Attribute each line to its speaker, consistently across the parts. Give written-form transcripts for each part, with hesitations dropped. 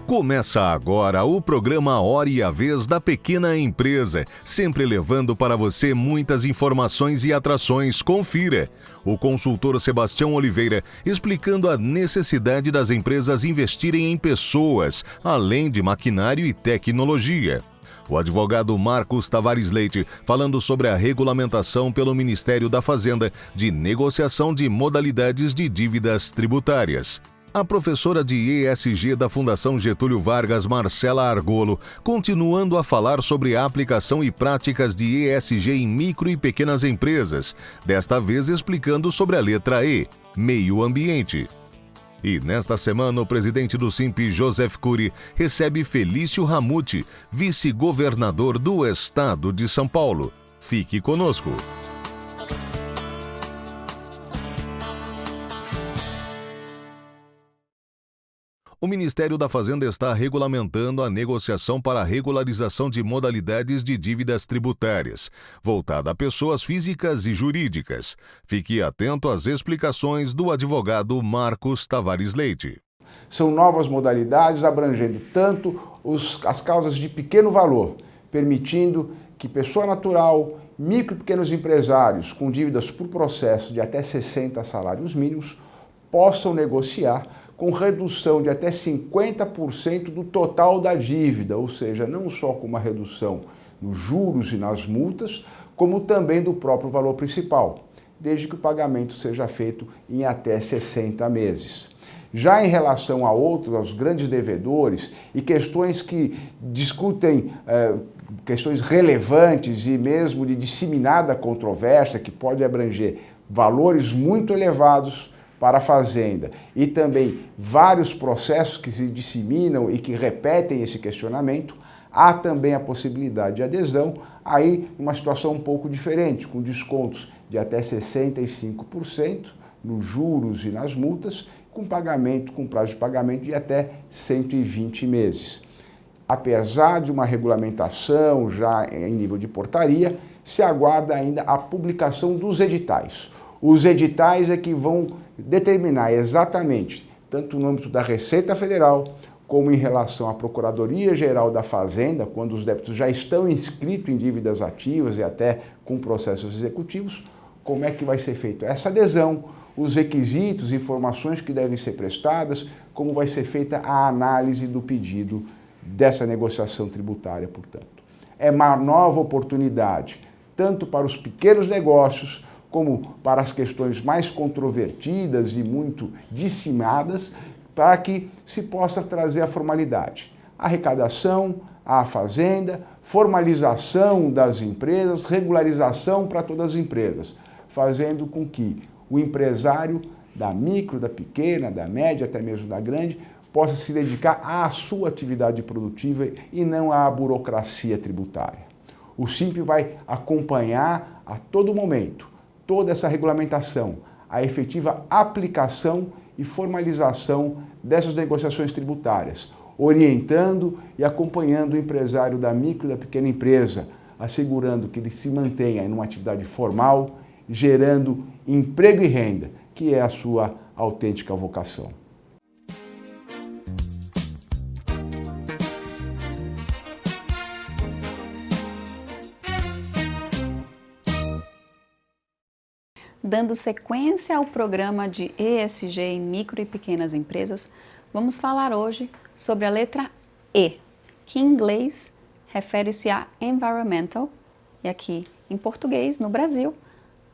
Speaker 1: Começa agora o programa Hora e a Vez da Pequena Empresa, sempre levando para você muitas informações e atrações. Confira. O consultor Sebastião Oliveira explicando a necessidade das empresas investirem em pessoas, além de maquinário e tecnologia. O advogado Marcos Tavares Leite falando sobre a regulamentação pelo Ministério da Fazenda de negociação de modalidades de dívidas tributárias. A professora de ESG da Fundação Getúlio Vargas, Marcela Argolo, continuando a falar sobre a aplicação e práticas de ESG em micro e pequenas empresas, desta vez explicando sobre a letra E, meio ambiente. E nesta semana, o presidente do SINP, Joseph Cury, recebe Felício Ramute, vice-governador do estado de São Paulo. Fique conosco. O Ministério da Fazenda está regulamentando a negociação para a regularização de modalidades de dívidas tributárias, voltada a pessoas físicas e jurídicas. Fique atento às explicações do advogado Marcos Tavares Leite.
Speaker 2: São novas modalidades abrangendo tanto as causas de pequeno valor, permitindo que pessoa natural, micro e pequenos empresários com dívidas por processo de até 60 salários mínimos possam negociar com redução de até 50% do total da dívida, ou seja, não só com uma redução nos juros e nas multas, como também do próprio valor principal, desde que o pagamento seja feito em até 60 meses. Já em relação aos grandes devedores e questões que discutem questões relevantes e mesmo de disseminada controvérsia, que pode abranger valores muito elevados para a Fazenda e também vários processos que se disseminam e que repetem esse questionamento, há também a possibilidade de adesão, aí numa situação um pouco diferente, com descontos de até 65% nos juros e nas multas, com prazo de pagamento de até 120 meses. Apesar de uma regulamentação já em nível de portaria, se aguarda ainda a publicação dos editais. Os editais é que vão determinar exatamente, tanto no âmbito da Receita Federal, como em relação à Procuradoria-Geral da Fazenda, quando os débitos já estão inscritos em dívidas ativas e até com processos executivos, como é que vai ser feita essa adesão, os requisitos, informações que devem ser prestadas, como vai ser feita a análise do pedido dessa negociação tributária, portanto. É uma nova oportunidade, tanto para os pequenos negócios, como para as questões mais controvertidas e muito disseminadas, para que se possa trazer a formalidade. Arrecadação à Fazenda, formalização das empresas, regularização para todas as empresas, fazendo com que o empresário da micro, da pequena, da média, até mesmo da grande, possa se dedicar à sua atividade produtiva e não à burocracia tributária. O SINP vai acompanhar a todo momento toda essa regulamentação, a efetiva aplicação e formalização dessas negociações tributárias, orientando e acompanhando o empresário da micro e da pequena empresa, assegurando que ele se mantenha em uma atividade formal, gerando emprego e renda, que é a sua autêntica vocação.
Speaker 3: Dando sequência ao programa de ESG em micro e pequenas empresas, vamos falar hoje sobre a letra E, que em inglês refere-se a environmental, e aqui em português, no Brasil,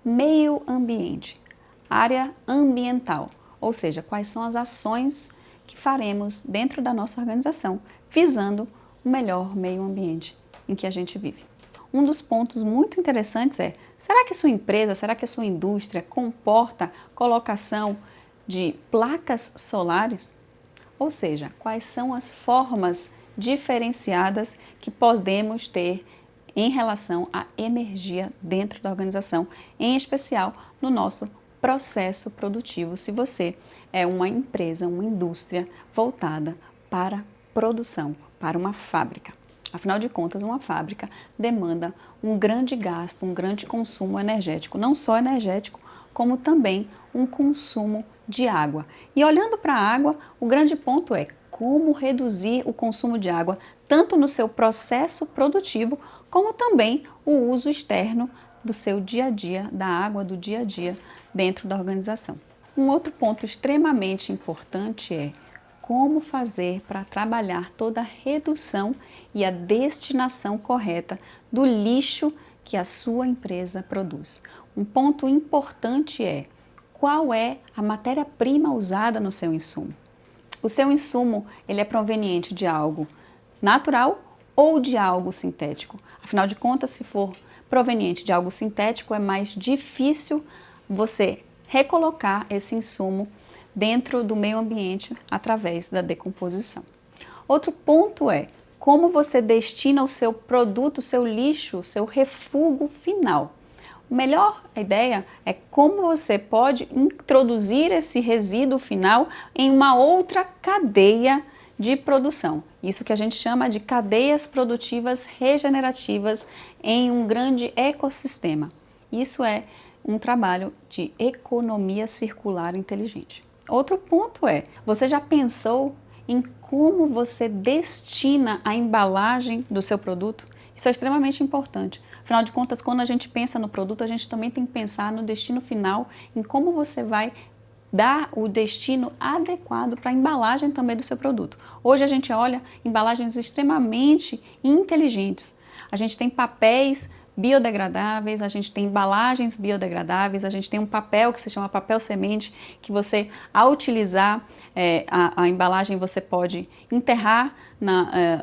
Speaker 3: meio ambiente, área ambiental, ou seja, quais são as ações que faremos dentro da nossa organização, visando o melhor meio ambiente em que a gente vive. Um dos pontos muito interessantes é: será que sua empresa, será que a sua indústria comporta colocação de placas solares? Ou seja, quais são as formas diferenciadas que podemos ter em relação à energia dentro da organização, em especial no nosso processo produtivo, se você é uma empresa, uma indústria voltada para produção, para uma fábrica. Afinal de contas, uma fábrica demanda um grande gasto, um grande consumo energético, não só energético, como também um consumo de água. E olhando para a água, o grande ponto é como reduzir o consumo de água, tanto no seu processo produtivo, como também o uso externo do seu dia a dia, da água do dia a dia dentro da organização. Um outro ponto extremamente importante é como fazer para trabalhar toda a redução e a destinação correta do lixo que a sua empresa produz. Um ponto importante é qual é a matéria-prima usada no seu insumo. O seu insumo ele é proveniente de algo natural ou de algo sintético. Afinal de contas, se for proveniente de algo sintético, é mais difícil você recolocar esse insumo dentro do meio ambiente através da decomposição. Outro ponto é como você destina o seu produto, o seu lixo, o seu refúgio final. A melhor ideia é como você pode introduzir esse resíduo final em uma outra cadeia de produção. Isso que a gente chama de cadeias produtivas regenerativas em um grande ecossistema. Isso é um trabalho de economia circular inteligente. Outro ponto é, você já pensou em como você destina a embalagem do seu produto? Isso é extremamente importante. Afinal de contas, quando a gente pensa no produto, a gente também tem que pensar no destino final, em como você vai dar o destino adequado para a embalagem também do seu produto. Hoje a gente olha embalagens extremamente inteligentes. A gente tem papéis biodegradáveis, a gente tem embalagens biodegradáveis, a gente tem um papel que se chama papel semente, que você, ao utilizar a embalagem, você pode enterrar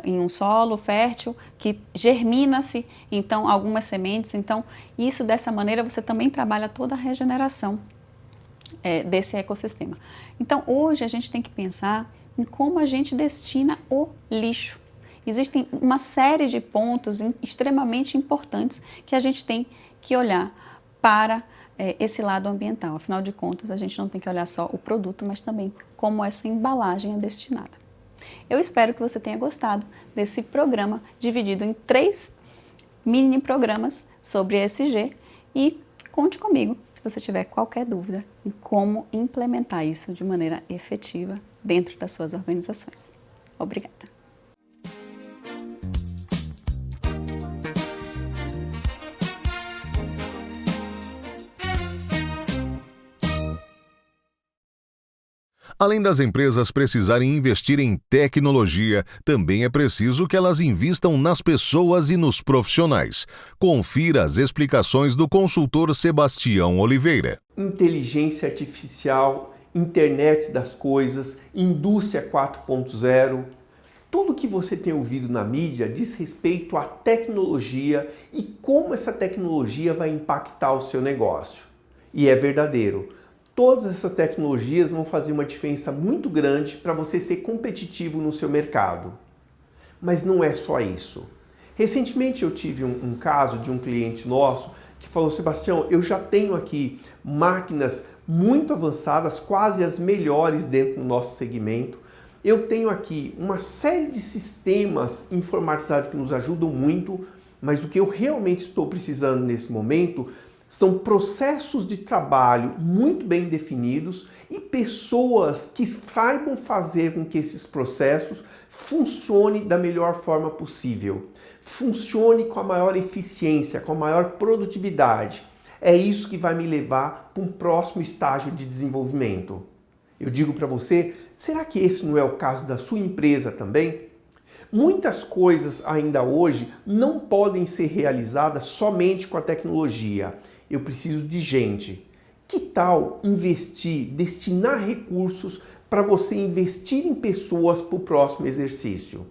Speaker 3: em um solo fértil, que germina-se, então, algumas sementes. Então, isso dessa maneira você também trabalha toda a regeneração desse ecossistema. Então, hoje a gente tem que pensar em como a gente destina o lixo. Existem uma série de pontos extremamente importantes que a gente tem que olhar para esse lado ambiental. Afinal de contas, a gente não tem que olhar só o produto, mas também como essa embalagem é destinada. Eu espero que você tenha gostado desse programa dividido em 3 mini programas sobre ESG e conte comigo se você tiver qualquer dúvida em como implementar isso de maneira efetiva dentro das suas organizações. Obrigada!
Speaker 1: Além das empresas precisarem investir em tecnologia, também é preciso que elas invistam nas pessoas e nos profissionais. Confira as explicações do consultor Sebastião Oliveira.
Speaker 4: Inteligência artificial, internet das coisas, indústria 4.0, tudo que você tem ouvido na mídia diz respeito à tecnologia e como essa tecnologia vai impactar o seu negócio. E é verdadeiro. Todas essas tecnologias vão fazer uma diferença muito grande para você ser competitivo no seu mercado. Mas não é só isso. Recentemente eu tive um caso de um cliente nosso que falou: Sebastião, eu já tenho aqui máquinas muito avançadas, quase as melhores dentro do nosso segmento. Eu tenho aqui uma série de sistemas informatizados que nos ajudam muito, mas o que eu realmente estou precisando nesse momento são processos de trabalho muito bem definidos e pessoas que saibam fazer com que esses processos funcionem da melhor forma possível. Funcione com a maior eficiência, com a maior produtividade. É isso que vai me levar para um próximo estágio de desenvolvimento. Eu digo para você, será que esse não é o caso da sua empresa também? Muitas coisas ainda hoje não podem ser realizadas somente com a tecnologia. Eu preciso de gente. Que tal investir, destinar recursos para você investir em pessoas para o próximo exercício?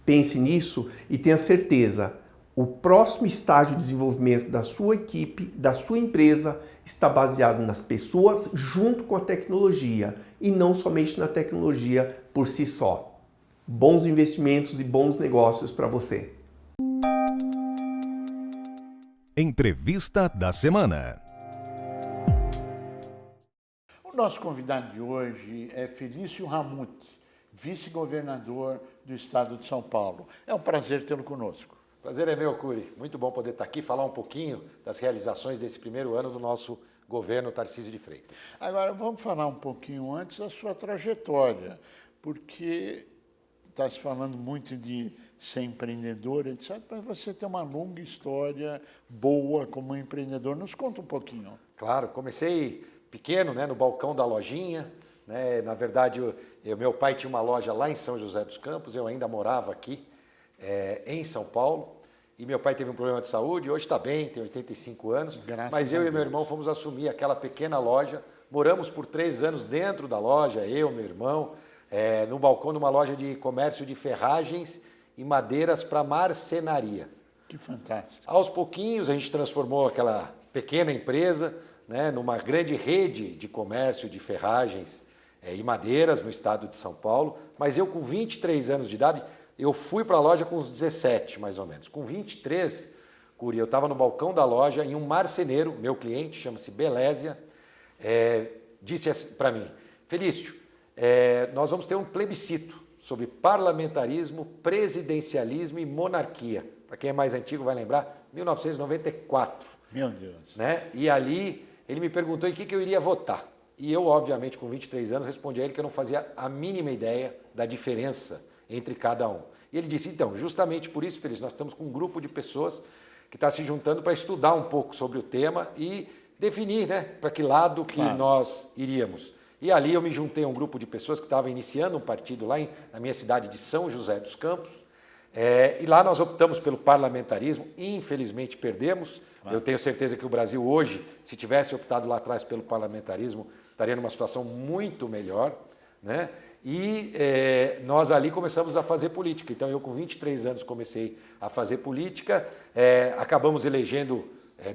Speaker 4: Pense nisso e tenha certeza, o próximo estágio de desenvolvimento da sua equipe, da sua empresa, está baseado nas pessoas junto com a tecnologia e não somente na tecnologia por si só. Bons investimentos e bons negócios para você.
Speaker 1: Entrevista da semana.
Speaker 5: O nosso convidado de hoje é Felício Ramute, vice-governador do estado de São Paulo. É um prazer tê-lo conosco.
Speaker 6: Prazer é meu, Cury. Muito bom poder estar aqui, falar um pouquinho das realizações desse primeiro ano do nosso governo Tarcísio de Freitas.
Speaker 5: Agora, vamos falar um pouquinho antes da sua trajetória, porque está se falando muito de ser empreendedor, etc., mas você tem uma longa história boa como empreendedor. Nos conta um pouquinho.
Speaker 6: Claro, comecei pequeno, né, no balcão da lojinha. Né? Na verdade, meu pai tinha uma loja lá em São José dos Campos, eu ainda morava aqui em São Paulo. E meu pai teve um problema de saúde, hoje está bem, tem 85 anos. Mas eu e meu irmão fomos assumir aquela pequena loja. Moramos por 3 anos dentro da loja, eu, meu irmão, no balcão de uma loja de comércio de ferragens e madeiras para marcenaria.
Speaker 5: Que fantástico.
Speaker 6: Aos pouquinhos a gente transformou aquela pequena empresa, né, numa grande rede de comércio de ferragens e madeiras no estado de São Paulo. Mas eu com 23 anos de idade, eu fui para a loja com uns 17 mais ou menos. Com 23, Curi, eu estava no balcão da loja e um marceneiro, meu cliente, chama-se Belésia, disse para mim: Felício, nós vamos ter um plebiscito sobre parlamentarismo, presidencialismo e monarquia. Para quem é mais antigo vai lembrar, 1994.
Speaker 5: Meu Deus.
Speaker 6: Né? E ali ele me perguntou em que eu iria votar. E eu, obviamente, com 23 anos, respondi a ele que eu não fazia a mínima ideia da diferença entre cada um. E ele disse: então, justamente por isso, Felício, nós estamos com um grupo de pessoas que está se juntando para estudar um pouco sobre o tema e definir, né, para que lado que nós iríamos. E ali eu me juntei a um grupo de pessoas que estavam iniciando um partido lá na minha cidade de São José dos Campos. E lá nós optamos pelo parlamentarismo, infelizmente perdemos. Eu tenho certeza que o Brasil hoje, se tivesse optado lá atrás pelo parlamentarismo, estaria numa situação muito melhor, né? E nós ali começamos a fazer política. Então eu com 23 anos comecei a fazer política, acabamos elegendo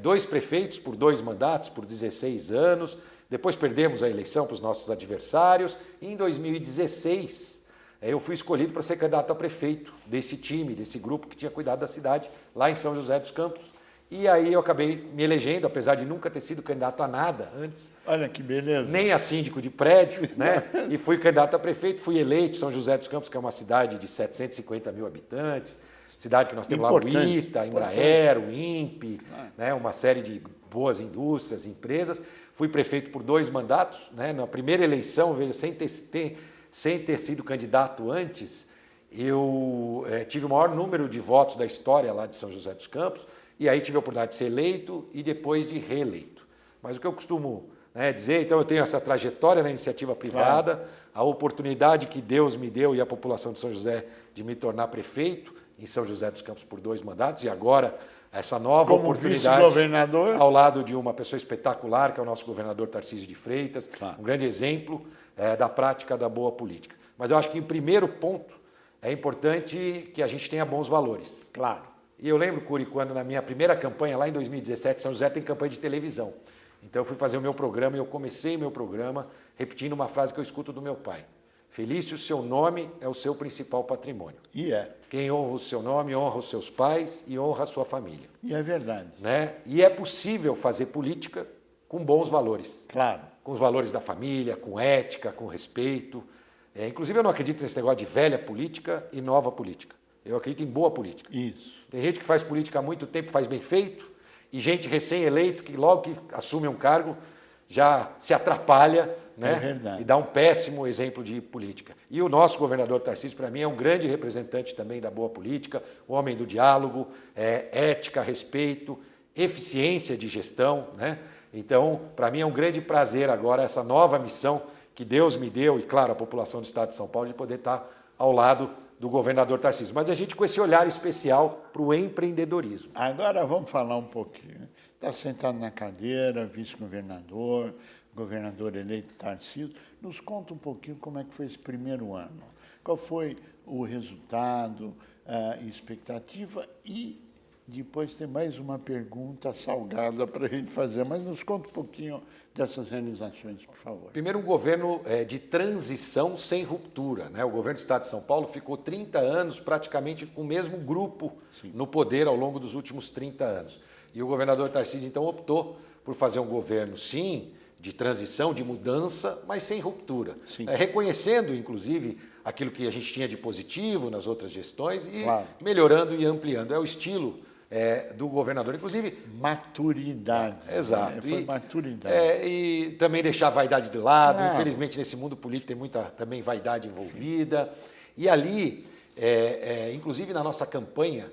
Speaker 6: 2 prefeitos por 2 mandatos, por 16 anos, depois perdemos a eleição para os nossos adversários, e em 2016 eu fui escolhido para ser candidato a prefeito desse time, desse grupo que tinha cuidado da cidade, lá em São José dos Campos. E aí eu acabei me elegendo, apesar de nunca ter sido candidato a nada antes.
Speaker 5: Olha que beleza.
Speaker 6: Nem a síndico de prédio, né? E fui candidato a prefeito, fui eleito. São José dos Campos, que é uma cidade de 750 mil habitantes, cidade que nós temos lá o ITA, a Embraer, o INPE, né? Uma série de boas indústrias, empresas. Fui prefeito por 2 mandatos, né? Na primeira eleição, veja, sem ter sido candidato antes, eu tive o maior número de votos da história lá de São José dos Campos, e aí tive a oportunidade de ser eleito e depois de reeleito. Mas o que eu costumo dizer, então eu tenho essa trajetória na iniciativa privada, a oportunidade que Deus me deu e a população de São José de me tornar prefeito em São José dos Campos por 2 mandatos, e agora essa nova
Speaker 5: como
Speaker 6: oportunidade
Speaker 5: vice-governador,
Speaker 6: ao lado de uma pessoa espetacular, que é o nosso governador Tarcísio de Freitas, um grande exemplo da prática da boa política. Mas eu acho que, em primeiro ponto, é importante que a gente tenha bons valores.
Speaker 5: Claro.
Speaker 6: E eu lembro, Curi, quando na minha primeira campanha, lá em 2017, São José tem campanha de televisão. Então eu fui fazer o meu programa e eu comecei meu programa repetindo uma frase que eu escuto do meu pai: Felício, seu nome é o seu principal patrimônio.
Speaker 5: E
Speaker 6: Quem honra o seu nome, honra os seus pais e honra a sua família.
Speaker 5: E é verdade.
Speaker 6: Né? E é possível fazer política com bons valores.
Speaker 5: Claro.
Speaker 6: Com os valores da família, com ética, com respeito. Inclusive eu não acredito nesse negócio de velha política e nova política. Eu acredito em boa política.
Speaker 5: Isso.
Speaker 6: Tem gente que faz política há muito tempo, faz bem feito, e gente recém-eleito que logo que assume um cargo já se atrapalha, né?
Speaker 5: É verdade.
Speaker 6: E dá um péssimo exemplo de política. E o nosso governador Tarcísio, para mim, é um grande representante também da boa política, o homem do diálogo, ética, respeito, eficiência de gestão, né? Então, para mim é um grande prazer agora essa nova missão que Deus me deu, e claro, a população do estado de São Paulo, de poder estar ao lado do governador Tarcísio. Mas a gente com esse olhar especial para o empreendedorismo.
Speaker 5: Agora vamos falar um pouquinho. Está sentado na cadeira, vice-governador, governador eleito Tarcísio. Nos conta um pouquinho como é que foi esse primeiro ano. Qual foi o resultado, a expectativa, e depois tem mais uma pergunta salgada para a gente fazer, mas nos conta um pouquinho dessas realizações, por favor.
Speaker 6: Primeiro, um governo de transição sem ruptura, né? O governo do Estado de São Paulo ficou 30 anos praticamente com o mesmo grupo no poder ao longo dos últimos 30 anos. E o governador Tarcísio, então, optou por fazer um governo, sim, de transição, de mudança, mas sem ruptura. Reconhecendo, inclusive, aquilo que a gente tinha de positivo nas outras gestões e melhorando e ampliando. É o estilo do governador. Inclusive...
Speaker 5: Maturidade.
Speaker 6: Exato.
Speaker 5: Foi maturidade.
Speaker 6: E também deixar a vaidade de lado.
Speaker 5: Não.
Speaker 6: Infelizmente, nesse mundo político tem muita também vaidade envolvida. E ali, inclusive na nossa campanha,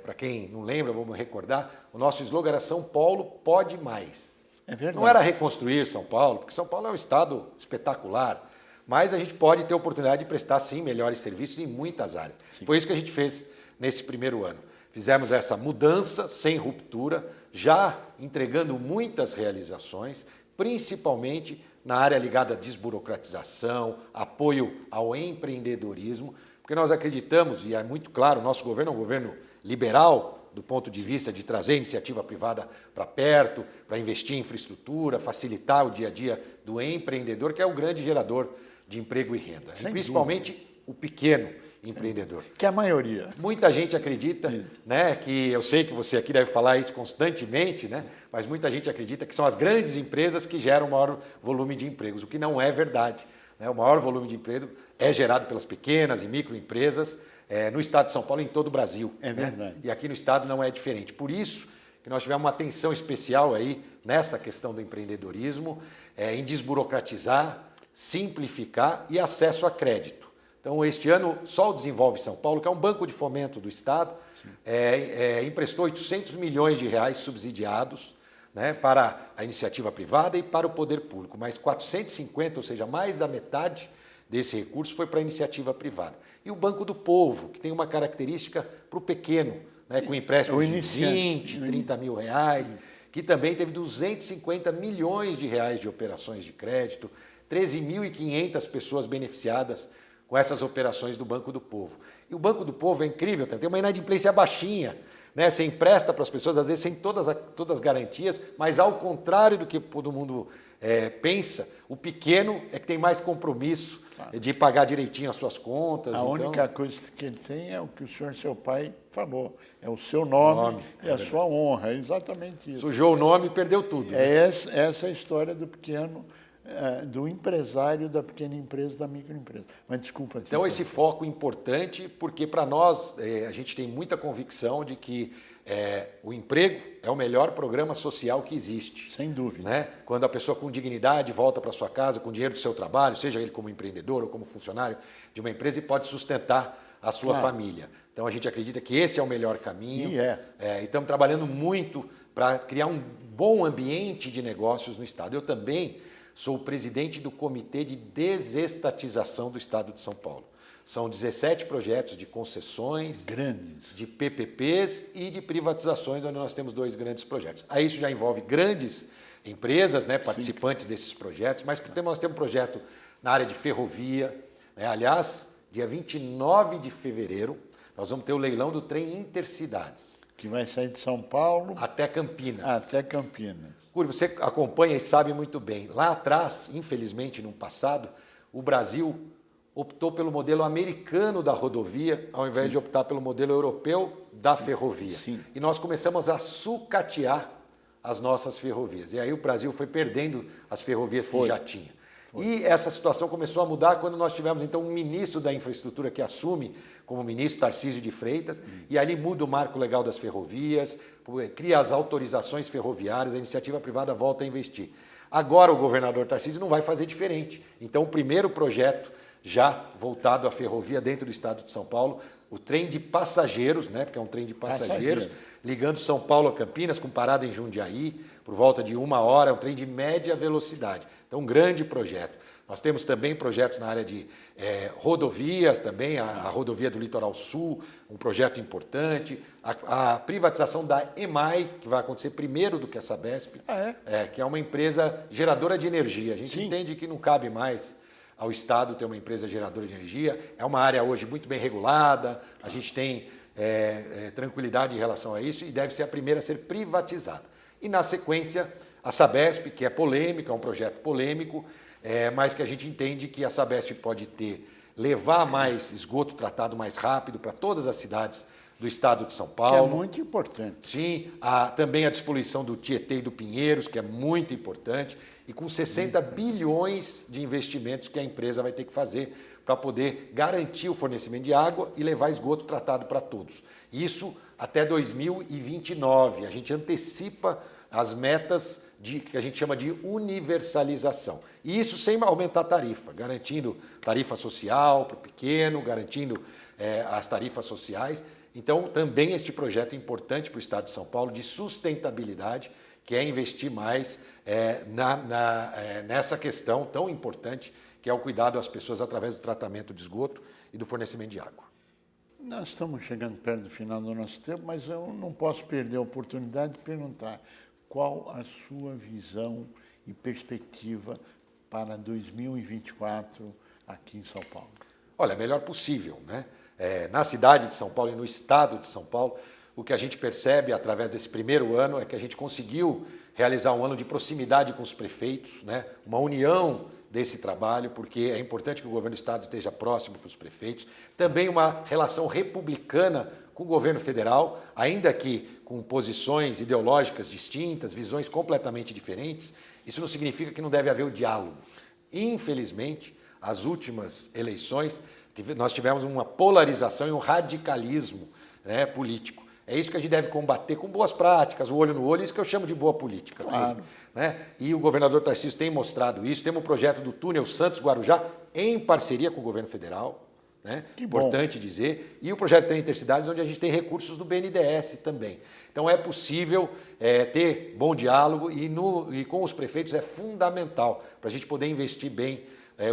Speaker 6: para quem não lembra, vamos recordar, o nosso slogan era São Paulo pode mais.
Speaker 5: É verdade.
Speaker 6: Não era reconstruir São Paulo, porque São Paulo é um estado espetacular, mas a gente pode ter a oportunidade de prestar, sim, melhores serviços em muitas áreas. Sim. Foi isso que a gente fez nesse primeiro ano. Fizemos essa mudança sem ruptura, já entregando muitas realizações, principalmente na área ligada à desburocratização, apoio ao empreendedorismo, porque nós acreditamos, e é muito claro, o nosso governo é um governo liberal, do ponto de vista de trazer a iniciativa privada para perto, para investir em infraestrutura, facilitar o dia a dia do empreendedor, que é o grande gerador de emprego e renda. E principalmente o pequeno empreendedor.
Speaker 5: Que é a maioria.
Speaker 6: Muita gente acredita, né, que eu sei que você aqui deve falar isso constantemente, né, mas muita gente acredita que são as grandes empresas que geram o maior volume de empregos, o que não é verdade. Né? O maior volume de emprego é gerado pelas pequenas e microempresas, no estado de São Paulo e em todo o Brasil.
Speaker 5: É verdade.
Speaker 6: Né? E aqui no estado não é diferente. Por isso que nós tivemos uma atenção especial aí nessa questão do empreendedorismo, em desburocratizar, simplificar e acesso a crédito. Então, este ano, só o Desenvolve São Paulo, que é um banco de fomento do estado, emprestou 800 milhões de reais subsidiados, né, para a iniciativa privada e para o poder público, mas 450, ou seja, mais da metade desse recurso foi para a iniciativa privada. E o Banco do Povo, que tem uma característica para o pequeno, né, com empréstimos de 20, 30 mil reais, que também teve 250 milhões de reais de operações de crédito, 13.500 pessoas beneficiadas com essas operações do Banco do Povo. E o Banco do Povo é incrível, tem uma inadimplência baixinha, né? Você empresta para as pessoas, às vezes sem todas as garantias, mas ao contrário do que todo mundo pensa, o pequeno é que tem mais compromisso de pagar direitinho as suas contas.
Speaker 5: A única coisa que ele tem é o que o senhor, seu pai, falou. É o seu nome e a sua honra. É exatamente isso.
Speaker 6: Sujou o nome e perdeu tudo.
Speaker 5: Né? Essa é a história do pequeno, do empresário, da pequena empresa, da microempresa. Mas desculpa.
Speaker 6: Então, esse foco importante, porque para nós, a gente tem muita convicção de que o emprego é o melhor programa social que existe.
Speaker 5: Sem dúvida.
Speaker 6: Né? Quando a pessoa com dignidade volta para sua casa, com dinheiro do seu trabalho, seja ele como empreendedor ou como funcionário de uma empresa, e pode sustentar a sua família. Então, a gente acredita que esse é o melhor caminho. E estamos trabalhando muito para criar um bom ambiente de negócios no Estado. Eu também sou o presidente do Comitê de Desestatização do Estado de São Paulo. São 17 projetos de concessões,
Speaker 5: grandes,
Speaker 6: de PPPs e de privatizações, onde nós temos 2 grandes projetos. Aí isso já envolve grandes empresas, né, participantes desses projetos, mas nós temos um projeto na área de ferrovia. Né? Aliás, dia 29 de fevereiro, nós vamos ter o leilão do trem Intercidades.
Speaker 5: Que vai sair de São Paulo
Speaker 6: até Campinas.
Speaker 5: Até Campinas.
Speaker 6: Você acompanha e sabe muito bem. Lá atrás, infelizmente, no passado, o Brasil optou pelo modelo americano da rodovia, ao invés de optar pelo modelo europeu da ferrovia.
Speaker 5: Sim.
Speaker 6: E nós começamos a sucatear as nossas ferrovias. E aí o Brasil foi perdendo as ferrovias que já tinha. E essa situação começou a mudar quando nós tivemos, então, um ministro da infraestrutura que assume como ministro Tarcísio de Freitas, e ali muda o marco legal das ferrovias, cria as autorizações ferroviárias, a iniciativa privada volta a investir. Agora o governador Tarcísio não vai fazer diferente. Então, o primeiro projeto já voltado à ferrovia dentro do estado de São Paulo, o trem de passageiros, né, porque é um trem de passageiros, ligando São Paulo a Campinas, com parada em Jundiaí, por volta de 1 hora, é um trem de média velocidade. Então, um grande projeto. Nós temos também projetos na área de rodovias, também a rodovia do Litoral Sul, um projeto importante. A privatização da EMAI, que vai acontecer primeiro do que a Sabesp, que é uma empresa geradora de energia. A gente entende que não cabe mais ao Estado ter uma empresa geradora de energia. É uma área hoje muito bem regulada, a gente tem tranquilidade em relação a isso e deve ser a primeira a ser privatizada. E, na sequência, a Sabesp, que é polêmica, é um projeto polêmico, mas que a gente entende que a Sabesp pode levar mais esgoto tratado mais rápido para todas as cidades do Estado de São
Speaker 5: Que
Speaker 6: Paulo.
Speaker 5: é muito importante.
Speaker 6: Sim, também a disponição do Tietê e do Pinheiros, que é muito importante, e com 60 bilhões de investimentos que a empresa vai ter que fazer para poder garantir o fornecimento de água e levar esgoto tratado para todos. Isso até 2029. A gente antecipa as metas que a gente chama de universalização. E isso sem aumentar a tarifa, garantindo tarifa social para o pequeno, garantindo as tarifas sociais. Então, também este projeto é importante para o Estado de São Paulo de sustentabilidade, que é investir mais nessa questão tão importante, que é o cuidado às pessoas através do tratamento de esgoto e do fornecimento de água.
Speaker 5: Nós estamos chegando perto do final do nosso tempo, mas eu não posso perder a oportunidade de perguntar qual a sua visão e perspectiva para 2024 aqui em São Paulo.
Speaker 6: Olha, melhor possível, né? Na cidade de São Paulo e no estado de São Paulo, o que a gente percebe através desse primeiro ano é que a gente conseguiu realizar um ano de proximidade com os prefeitos, né? Uma união desse trabalho, porque é importante que o governo do estado esteja próximo para os prefeitos. Também uma relação republicana com o governo federal, ainda que com posições ideológicas distintas, visões completamente diferentes. Isso não significa que não deve haver o diálogo. Infelizmente, as últimas eleições, nós tivemos uma polarização e um radicalismo, né, político. É isso que a gente deve combater com boas práticas, o olho no olho, isso que eu chamo de boa política.
Speaker 5: Claro.
Speaker 6: Né? E o governador Tarcísio tem mostrado isso. Temos um projeto do túnel Santos-Guarujá em parceria com o governo federal, né? Importante dizer. E o projeto tem Intercidades, onde a gente tem recursos do BNDES também. Então é possível ter bom diálogo e com os prefeitos é fundamental para a gente poder investir bem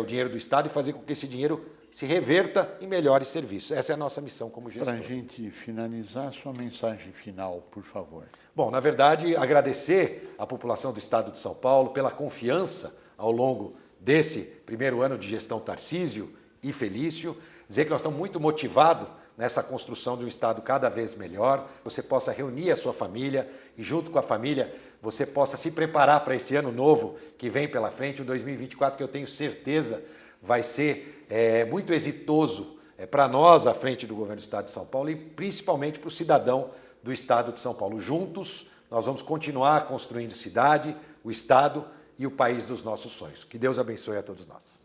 Speaker 6: o dinheiro do Estado e fazer com que esse dinheiro se reverta em melhores serviços. Essa é a nossa missão como gestor.
Speaker 5: Para a gente finalizar, sua mensagem final, por favor.
Speaker 6: Bom, na verdade, agradecer à população do Estado de São Paulo pela confiança ao longo desse primeiro ano de gestão Tarcísio e Felício, dizer que nós estamos muito motivados nessa construção de um Estado cada vez melhor, você possa reunir a sua família e junto com a família você possa se preparar para esse ano novo que vem pela frente, o 2024, que eu tenho certeza vai ser muito exitoso para nós à frente do governo do Estado de São Paulo e principalmente para o cidadão do Estado de São Paulo. Juntos, nós vamos continuar construindo cidade, o Estado e o país dos nossos sonhos. Que Deus abençoe a todos nós.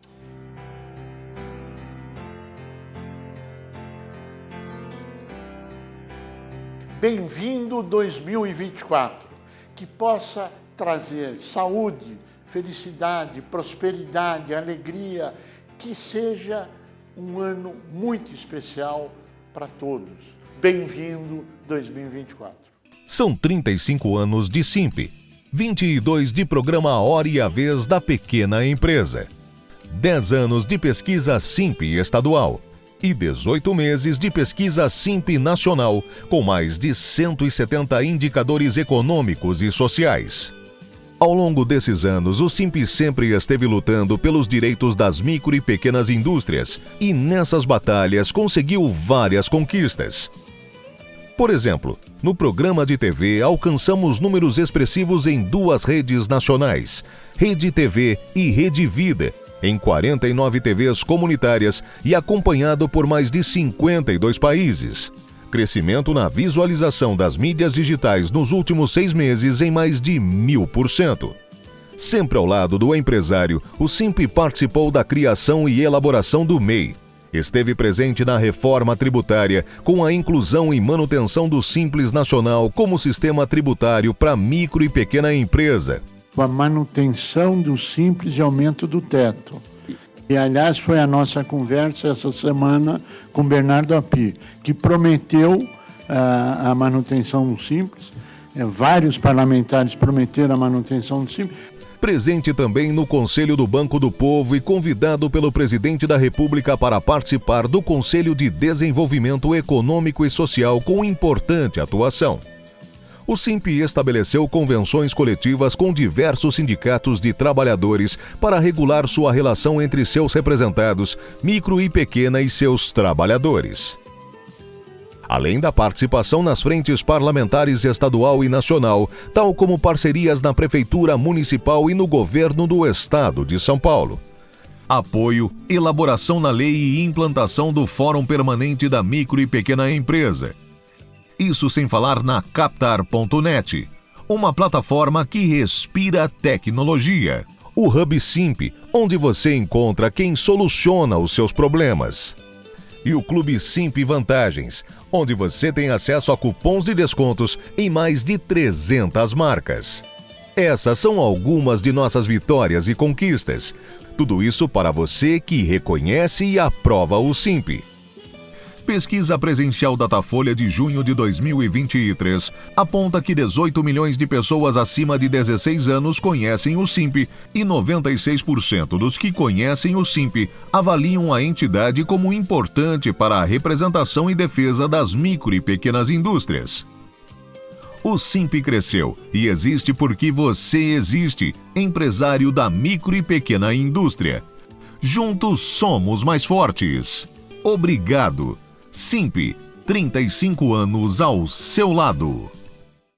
Speaker 5: Bem-vindo 2024, que possa trazer saúde, felicidade, prosperidade, alegria, que seja um ano muito especial para todos. Bem-vindo 2024.
Speaker 1: São 35 anos de Simp, 22 de programa Hora e a Vez da Pequena Empresa, 10 anos de pesquisa Simp estadual e 18 meses de pesquisa Simp nacional, com mais de 170 indicadores econômicos e sociais. Ao longo desses anos, o Simp sempre esteve lutando pelos direitos das micro e pequenas indústrias e nessas batalhas conseguiu várias conquistas. Por exemplo, no programa de TV alcançamos números expressivos em 2 redes nacionais, Rede TV e Rede Vida, em 49 TVs comunitárias e acompanhado por mais de 52 países. Crescimento na visualização das mídias digitais nos últimos 6 meses em mais de 1000%. Sempre ao lado do empresário, o Simp participou da criação e elaboração do MEI. Esteve presente na reforma tributária, com a inclusão e manutenção do Simples Nacional como sistema tributário para micro e pequena empresa.
Speaker 7: A manutenção do Simples e aumento do teto. E, aliás, foi a nossa conversa essa semana com Bernardo Api, que prometeu a manutenção do Simples. Vários parlamentares prometeram a manutenção do Simples.
Speaker 1: Presente também no Conselho do Banco do Povo e convidado pelo presidente da República para participar do Conselho de Desenvolvimento Econômico e Social com importante atuação. O Simp estabeleceu convenções coletivas com diversos sindicatos de trabalhadores para regular sua relação entre seus representados, micro e pequena e seus trabalhadores. Além da participação nas frentes parlamentares estadual e nacional, tal como parcerias na Prefeitura Municipal e no Governo do Estado de São Paulo. Apoio, elaboração na lei e implantação do Fórum Permanente da Micro e Pequena Empresa. Isso sem falar na Captar.net, uma plataforma que respira tecnologia. O Hub Simp, onde você encontra quem soluciona os seus problemas. E o Clube Simp Vantagens, onde você tem acesso a cupons de descontos em mais de 300 marcas. Essas são algumas de nossas vitórias e conquistas. Tudo isso para você que reconhece e aprova o Simp. Pesquisa presencial Datafolha de junho de 2023 aponta que 18 milhões de pessoas acima de 16 anos conhecem o Simp e 96% dos que conhecem o Simp avaliam a entidade como importante para a representação e defesa das micro e pequenas indústrias. O Simp cresceu e existe porque você existe, empresário da micro e pequena indústria. Juntos somos mais fortes. Obrigado. Simp, 35 anos ao seu lado.